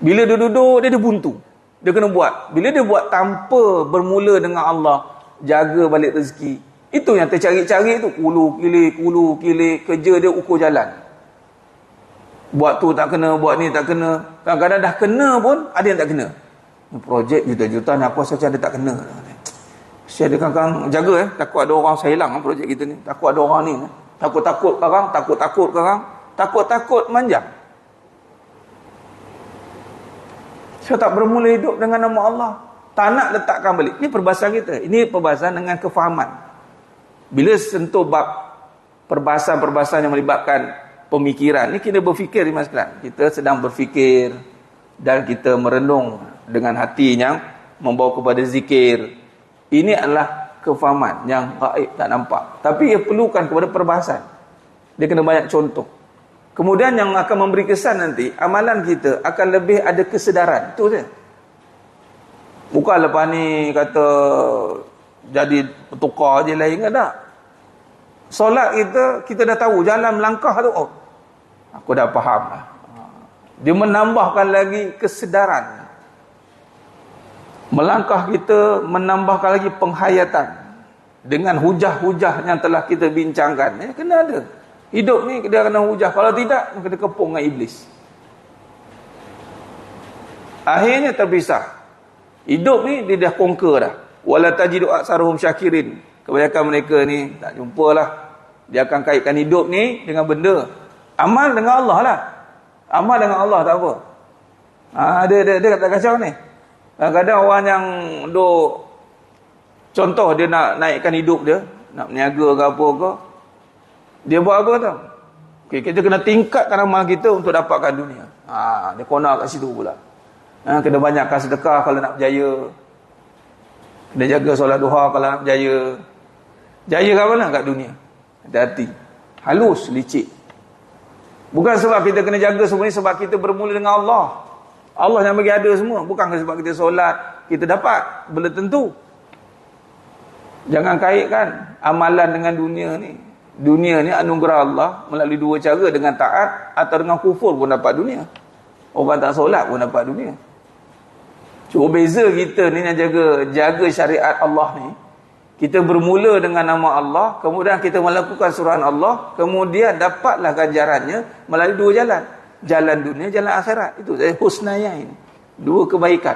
Bila dia duduk, dia buntu. Dia kena buat. Bila dia buat tanpa bermula dengan Allah, jaga balik rezeki. Itu yang tercari-cari tu. Kulu kilik, kerja dia ukur jalan. Buat tu tak kena, buat ni tak kena. Kadang-kadang dah kena pun, ada yang tak kena. Projek juta-juta ni, aku rasa macam dia tak kena. Mesti ada kadang-kadang jaga takut ada orang saya hilang projek kita ni. Takut ada orang ni. Takut-takut karang, takut-takut karang. Takut-takut manjang. Saya tak bermula hidup dengan nama Allah. Tak nak letakkan balik. Ini perbahasan kita. Ini perbahasan dengan kefahaman. Bila sentuh bab perbahasan-perbahasan yang melibatkan pemikiran, ni kita berfikir di masalah. Kita sedang berfikir dan kita merenung dengan hati yang membawa kepada zikir. Ini adalah kefahaman yang gaib, tak nampak. Tapi ia perlukan kepada perbahasan. Dia kena banyak contoh. Kemudian yang akan memberi kesan nanti, amalan kita akan lebih ada kesedaran. Itu saja. Bukan lepas ni kata jadi bertukar je lain, tak. Solat kita dah tahu jalan melangkah tu. Oh, aku dah faham lah. Dia menambahkan lagi kesedaran. Melangkah kita menambahkan lagi penghayatan. Dengan hujah-hujah yang telah kita bincangkan. Kena ada. Hidup ni dia kena hujah. Kalau tidak, kena kepung dengan iblis. Akhirnya terpisah. Hidup ni dia dah conquer dah. Wala tajidu aksaruhum syakirin. Kebanyakan mereka ni tak jumpalah. Dia akan kaitkan hidup ni dengan benda. Amal dengan Allah lah. Amal dengan Allah tak apa. Dia tak kacau ni. Kadang-kadang orang yang contoh dia nak naikkan hidup dia, nak berniaga ke apa ke, dia buat apa tau? Okay, kita kena tingkatkan amal kita untuk dapatkan dunia. Dia kona kat situ pula. Kena banyakkan sedekah kalau nak berjaya. Kena jaga solat duha kalau nak berjaya. Jaya kat mana? Kat dunia. Hati-hati. Halus, licik. Bukan sebab kita kena jaga semua ni, sebab kita bermula dengan Allah. Allah yang bagi ada semua. Bukan sebab kita solat, kita dapat. Belum tentu. Jangan kaitkan amalan dengan dunia ni. Dunia ni anugerah Allah melalui dua cara. Dengan taat atau dengan kufur pun dapat dunia. Orang tak solat pun dapat dunia. Cuma beza kita ni yang jaga syariat Allah ni. Kita bermula dengan nama Allah, kemudian kita melakukan suruhan Allah, kemudian dapatlah ganjarannya melalui dua jalan. Jalan dunia, jalan akhirat. Itu saya husnayain. Dua kebaikan.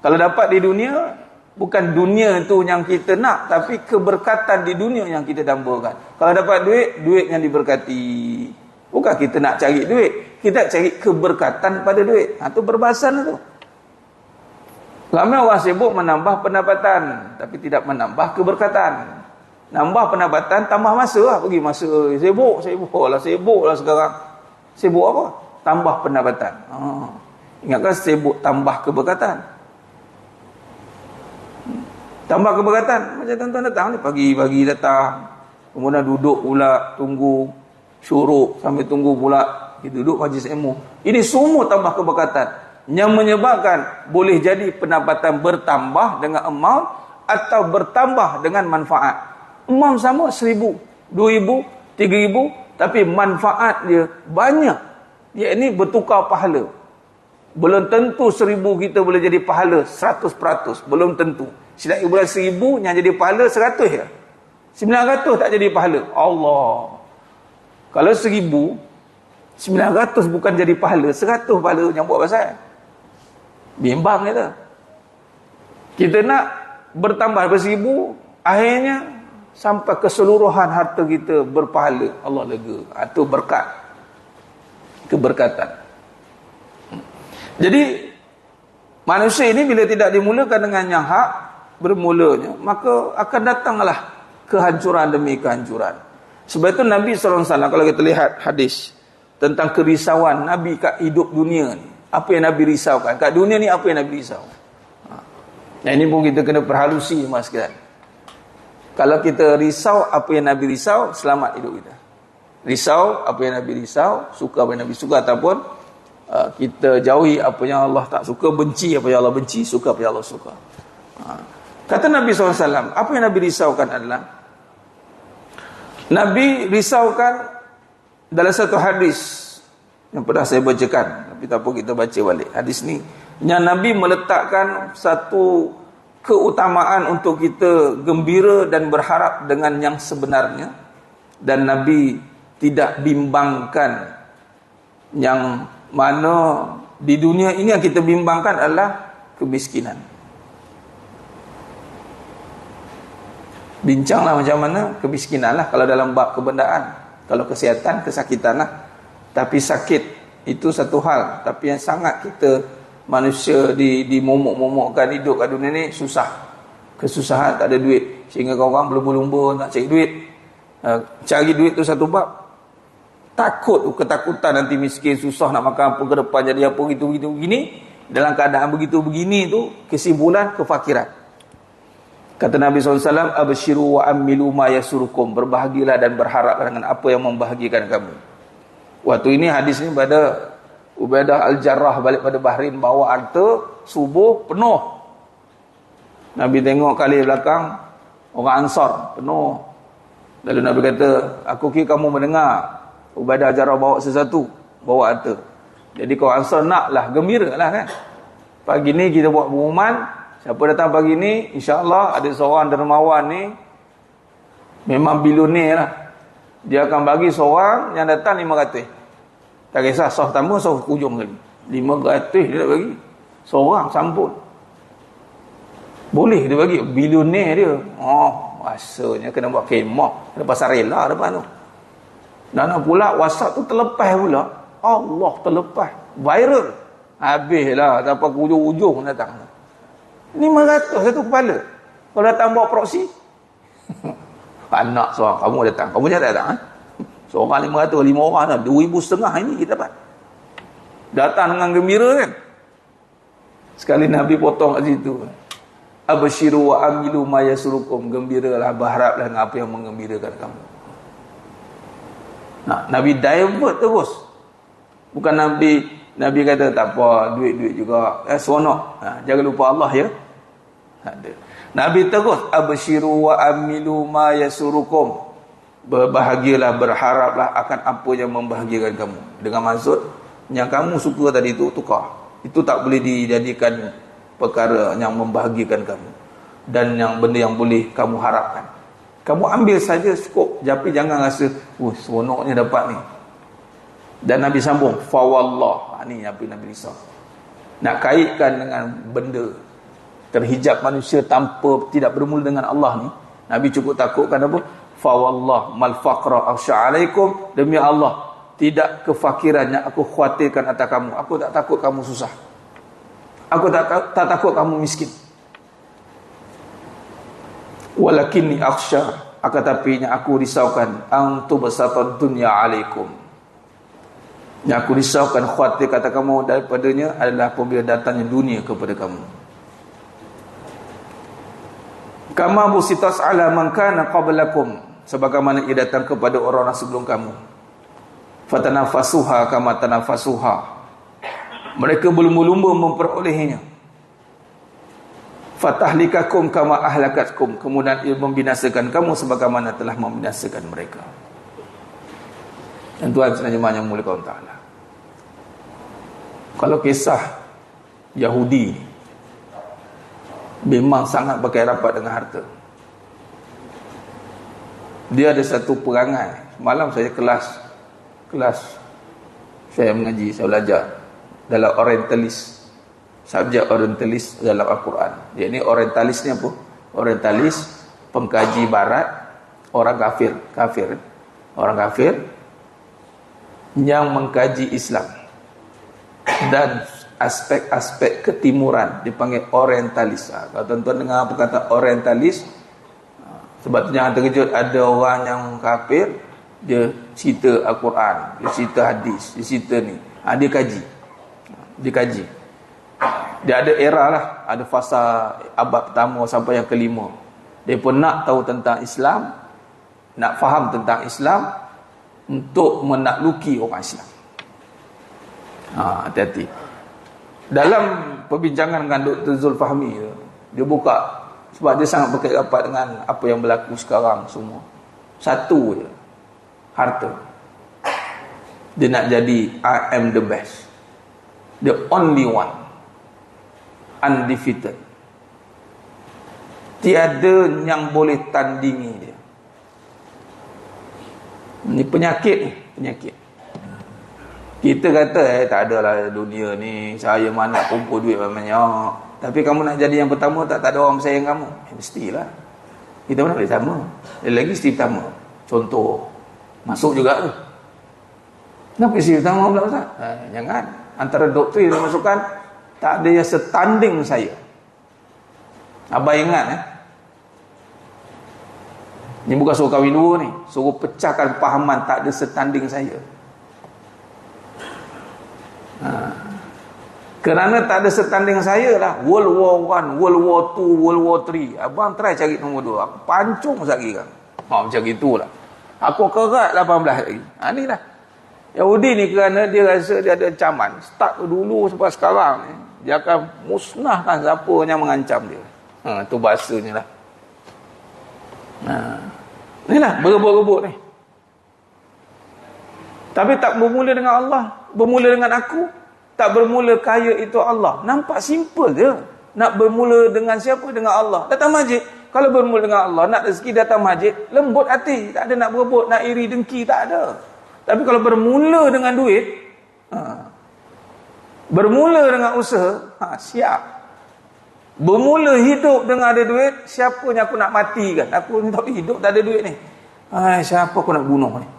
Kalau dapat di dunia, bukan dunia itu yang kita nak, tapi keberkatan di dunia yang kita dambakan. Kalau dapat duit yang diberkati. Bukan kita nak cari duit, kita cari keberkatan pada duit. Itu berbahasan tu. Ramai orang sibuk menambah pendapatan, tapi tidak menambah keberkatan. Nambah pendapatan, tambah masa lah. Pergi masa, sibuk lah sekarang. Sibuk apa? Tambah pendapatan. Ingatkan sibuk tambah keberkatan. Tambah keberkatan. Macam tuan-tuan datang ni, pagi-pagi datang. kemudian duduk pula tunggu syuruk, sambil tunggu pula kita duduk majlis ilmu. Ini semua tambah keberkatan yang menyebabkan boleh jadi pendapatan bertambah dengan amount atau bertambah dengan manfaat. Amount sama 1,000, 2,000, 3,000, tapi manfaat dia banyak. Ia ini bertukar pahala. Belum tentu 1,000 kita boleh jadi pahala 100%. Belum tentu. Setiap bulan 1,000 yang jadi pahala 100 ya. 900 tak jadi pahala. Allah. Kalau 1,000, 900 bukan jadi pahala, 100 pahala yang buat pasal. Bimbang kita. Kita nak bertambah daripada 1,000, akhirnya sampai keseluruhan harta kita berpahala. Allah lega. Itu berkat. Keberkatan. Jadi manusia ini bila tidak dimulakan dengan yang hak bermulanya, maka akan datanglah kehancuran demi kehancuran. Sebab itu Nabi SAW, kalau kita lihat hadis tentang kerisauan Nabi kat hidup dunia ni, apa yang Nabi risaukan kat dunia ni, apa yang Nabi risau. Nah, ini pun kita kena perhalusi mas sekalian. Kalau kita risau apa yang Nabi risau, selamat hidup kita. Risau apa yang Nabi risau, suka apa yang Nabi suka, ataupun kita jauhi apa yang Allah tak suka, benci apa yang Allah benci, suka apa yang Allah suka. Kata Nabi SAW, apa yang Nabi risaukan adalah, Nabi risaukan dalam satu hadis yang pernah saya bacakan, tapi tak apa kita baca balik hadis ni, yang Nabi meletakkan satu keutamaan untuk kita gembira dan berharap dengan yang sebenarnya, dan Nabi tidak bimbangkan yang mana di dunia ini yang kita bimbangkan adalah kemiskinan. Bincanglah macam mana kemiskinan lah kalau dalam bab kebendaan. Kalau kesihatan, kesakitan lah. Tapi sakit itu satu hal. Tapi yang sangat kita manusia dimomok-momokkan hidup kat dunia ni susah. Kesusahan, tak ada duit. Sehingga orang berlumba-lumba nak cari duit. Cari duit tu satu bab. Takut, ketakutan nanti miskin, susah nak makan apa ke depan, jadi apa gitu-gitu begini. Dalam keadaan begitu begini tu, kesimpulan kefakiran. Kata Nabi SAW, abshiru wa amilu ma yasurukum, berbahagialah dan berharap dengan apa yang membahagikan kamu. Waktu ini hadis ni pada Ubaidah Al-Jarrah balik pada Bahrain, bawa harta subuh penuh. Nabi tengok kali belakang orang Ansar penuh. Lalu Nabi kata, aku kira kamu mendengar Ubaidah Al-Jarrah bawa sesuatu, bawa harta. Jadi kau Ansar naklah, gembira lah kan. Pagi ni kita buat pengumuman, siapa datang pagi ni, insya-Allah ada seorang dermawan ni, memang bilioner lah. Dia akan bagi seorang yang datang 500. Tak kisah sah pertama, sah hujung kali. 500 dia nak bagi. Seorang sampul. Boleh dia bagi, bilioner dia. Oh, rasanya kena buat kemah, kena pasar rela depan tu. Dan pula WhatsApp tu terlepas pula. Allah, terlepas. Viral. Habislah, sampai ke ujung-ujung datang. 500 satu kepala. Kalau datang bawa proksi, anak seorang, kamu datang. Kamu jangan datang. Seorang 500, 5 orang dah. 2,500 ini kita dapat. Datang dengan gembira kan. Sekali Nabi potong kat situ. Abshiru wa amilu ma yasurukum. Gembiralah, berharaplah dengan apa yang menggembirakan kamu. Nah, Nabi divert terus. Bukan Nabi kata tak apa, duit-duit juga. Seronok. Jangan lupa Allah ya. Ada. Nabi terus abshiru wa amilu ma yasurukum. Berbahagialah, berharaplah akan apa yang membahagiakan kamu. Dengan maksud yang kamu suka tadi itu tukar. Itu tak boleh dijadikan perkara yang membahagiakan kamu. Dan yang benda yang boleh kamu harapkan. Kamu ambil saja cukup, tapi jangan rasa, seronoknya dapat ni. Dan Nabi sambung, fa wallah. Ni apa Nabi risau. Nak kaitkan dengan benda terhijab manusia tanpa tidak bermula dengan Allah ni, Nabi cukup takutkan apa? Fa wallah mal faqra akhsha alaikum, demi Allah tidak kefakiran yang aku khawatirkan atas kamu. Aku tak takut kamu susah. Aku tak takut kamu miskin. Walakinni akhsha, akan tapi yang aku risaukan antu basatad dunya alaikum. Yang aku risaukan, khawatir kata kamu daripadanya adalah apabila datangnya dunia kepada kamu. Kama busitas ala man kana qablakum, sebagaimana ia datang kepada orang-orang sebelum kamu. Fatanafasuha kama tanafasuha. Mereka berlumba-lumba memperolehnya. Fatahlikakum kama ahlakatkum. Kemudian ia membinasakan kamu sebagaimana telah membinasakan mereka. Dan Tuhan sebenarnya yang mulia kaum ta'ala. Kalau kisah Yahudi memang sangat berkait rapat dengan harta. Dia ada satu perangai. Malam saya kelas saya mengaji, saya belajar dalam orientalis, subjek orientalis dalam Al-Quran. Dia ni orientalis ni apa? Orientalis, pengkaji barat, orang kafir, orang kafir yang mengkaji Islam dan aspek-aspek ketimuran dipanggil orientalis. Kalau tuan-tuan dengar apa kata orientalis, sebab tu jangan terkejut, ada orang yang kafir dia cerita Al-Quran, dia cerita hadis, dia cerita ni, dia kaji, dia ada era lah, ada fasa abad pertama sampai yang kelima. Dia pun nak tahu tentang Islam, nak faham tentang Islam untuk menakluki orang Islam. Hati-hati. Dalam perbincangan dengan Dr. Zulfahmi, dia buka, sebab dia sangat berkait rapat dengan apa yang berlaku sekarang semua. Satu je, harta. Dia nak jadi I am the best, the only one, undefeated. Tiada yang boleh tandingi dia. Ni penyakit. Kita kata tak adalah dunia ni, saya mana kumpul duit banyak. Tapi kamu nak jadi yang pertama, tak ada orang sayang kamu. Mestilah. Kita mana boleh sama. Lagi isteri pertama. Contoh, masuk juga tu. Kenapa isteri pertama pula Ustaz? Jangan. Antara doktrin dan masukan, tak ada yang setanding saya. Abang ingat Ni bukan suruh kahwin dua ni, suruh pecahkan pahaman tak ada setanding saya. Kerana tak ada setanding saya lah, World War I, World War II, World War III. Abang try cari nombor 2. Aku pancung sekali kan. Macam itulah. Aku kerat 18 lagi. Ni lah. Yahudi ni kerana dia rasa dia ada ancaman. Start dulu sampai sekarang ni, dia akan musnahkan siapa yang mengancam dia. Tu bahasanya lah. Inilah berebut-rebut ni. Tapi tak bermula dengan Allah, bermula dengan aku. Tak bermula kaya itu Allah. Nampak simple je. Nak bermula dengan siapa? Dengan Allah. Datang masjid, kalau bermula dengan Allah, nak rezeki datang masjid, lembut hati, tak ada nak berebut, nak iri dengki, tak ada. Tapi kalau bermula dengan duit, bermula dengan usaha, siap. Bermula hidup dengan ada duit, siapa yang aku nak matikan? Aku tak hidup, tak ada duit ni. Siapa aku nak bunuh ni?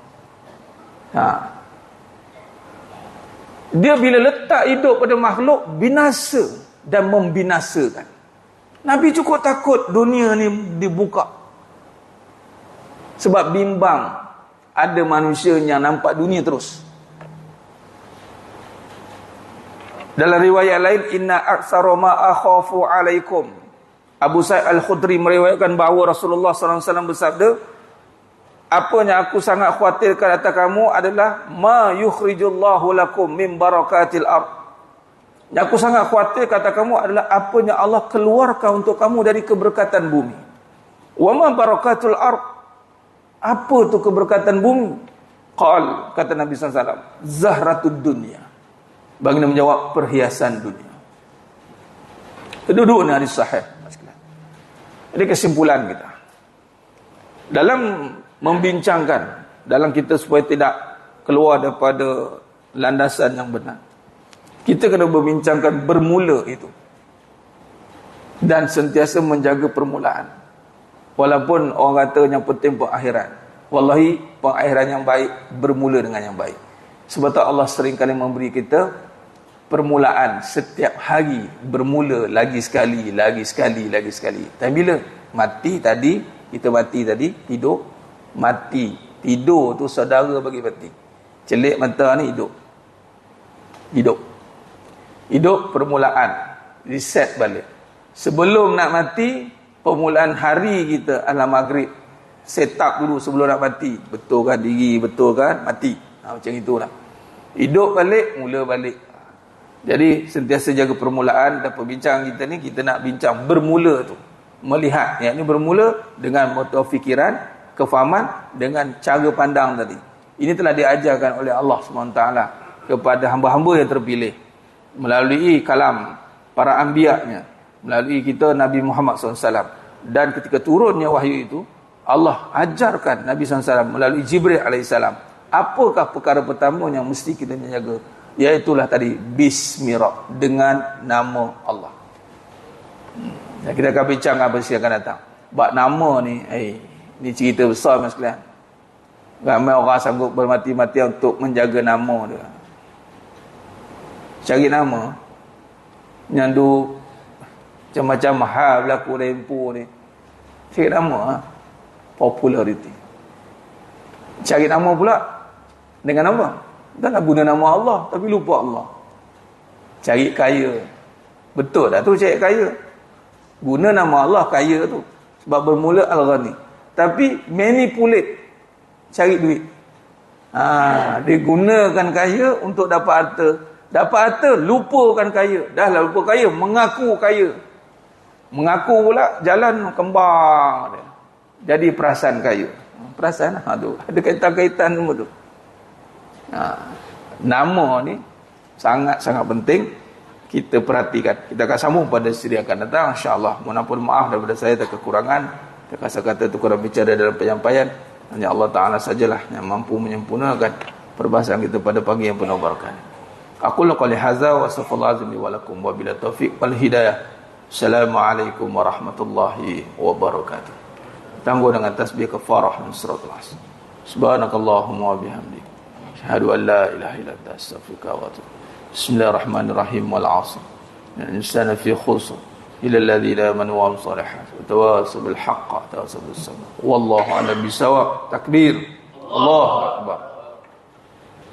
Dia bila letak hidup pada makhluk, binasa dan membinasakan. Nabi cukup takut dunia ni dibuka. Sebab bimbang ada manusia yang nampak dunia terus. Dalam riwayat lain, inna aktsara ma akhafu alaikum. Abu Sa'id Al-Khudri meriwayatkan bahawa Rasulullah SAW bersabda, apa yang aku sangat khawatirkan atas kamu adalah ma yukhrijullahu lakum min barakatil ard. Yang aku sangat khawatir kata kamu adalah apa yang Allah keluarkan untuk kamu dari keberkatan bumi. Wa ma barakatul ard. Apa tu keberkatan bumi? Qal, kata Nabi SAW, zahratud dunya. Baginda menjawab, perhiasan dunia. Duduk ni hadis sahih. Jadi kesimpulan kita dalam membincangkan, dalam kita supaya tidak keluar daripada landasan yang benar, kita kena membincangkan bermula itu dan sentiasa menjaga permulaan. Walaupun orang kata yang penting pengakhiran, wallahi pengakhiran yang baik bermula dengan yang baik. Sebab tu Allah seringkali memberi kita permulaan setiap hari, bermula lagi sekali. Tapi bila mati tadi, kita mati tadi, tidur, mati. Tidur tu saudara bagi mati. Celik mata ni hidup permulaan, reset balik. Sebelum nak mati, permulaan hari kita adalah maghrib set up dulu sebelum nak mati. Betulkan diri, betulkan mati. Macam itulah. Hidup balik, mula balik. Jadi sentiasa jaga permulaan, dan perbincangan kita ni kita nak bincang bermula tu. Melihat, yakni bermula dengan motor fikiran, kefahaman, dengan cara pandang tadi. Ini telah diajarkan oleh Allah SWT kepada hamba-hamba yang terpilih melalui kalam para anbiya-Nya, melalui kita Nabi Muhammad SAW. Dan ketika turunnya wahyu itu, Allah ajarkan Nabi SAW melalui Jibril AS. Apakah perkara pertama yang mesti kita jaga? Iaitulah tadi Bismillah, dengan nama Allah. Kita akan bincang apa yang akan datang. Bab nama ni, ni cerita besar mas sekalian. Ramai orang sanggup bermati-matian untuk menjaga nama dia. Cari nama yang macam-macam hal berlaku rempu ni. Cari nama popularity. Cari nama pula dengan apa? Dah nak guna nama Allah tapi lupa Allah. Cari kaya. Betul dah tu cari kaya. Guna nama Allah kaya tu. Sebab bermula Al-Ghani. Tapi manipulate cari duit. Dia gunakan kaya untuk dapat harta. Dapat harta, lupakan kaya. Dah lah lupa kaya, mengaku kaya. Mengaku pula jalan kembang dia. Jadi perasaan kaya. Perasaan tu. Ada kaitan-kaitan semua tu. Nama ni sangat-sangat penting kita perhatikan. Kita akan sambung pada siri akan datang insya-Allah. Mohon maaf daripada saya atas kekurangan. Kata-kata itu kurang bicara dalam penyampaian. Hanya Allah Ta'ala sajalah yang mampu menyempurnakan perbahasan kita pada pagi yang penuh barakah. Aku qali hadza wa astaghfirullah li wa lakum wa bila taufiq wal hidayah. Assalamualaikum warahmatullahi wabarakatuh. Tangguh dengan tasbih kafarah dan suratul asr. Subhanakallahumma wa bihamdik. Asyhadu an la ilaha illa anta astaghfiruka wa atubu. Bismillahirrahmanirrahim wal 'asr. Al-insana fi khusr. إلى الذين آمنوا وعملوا الصالحات وتواصوا بالحق وتواصوا بالصبر والله أعلم بالصواب. تكبير الله أكبر.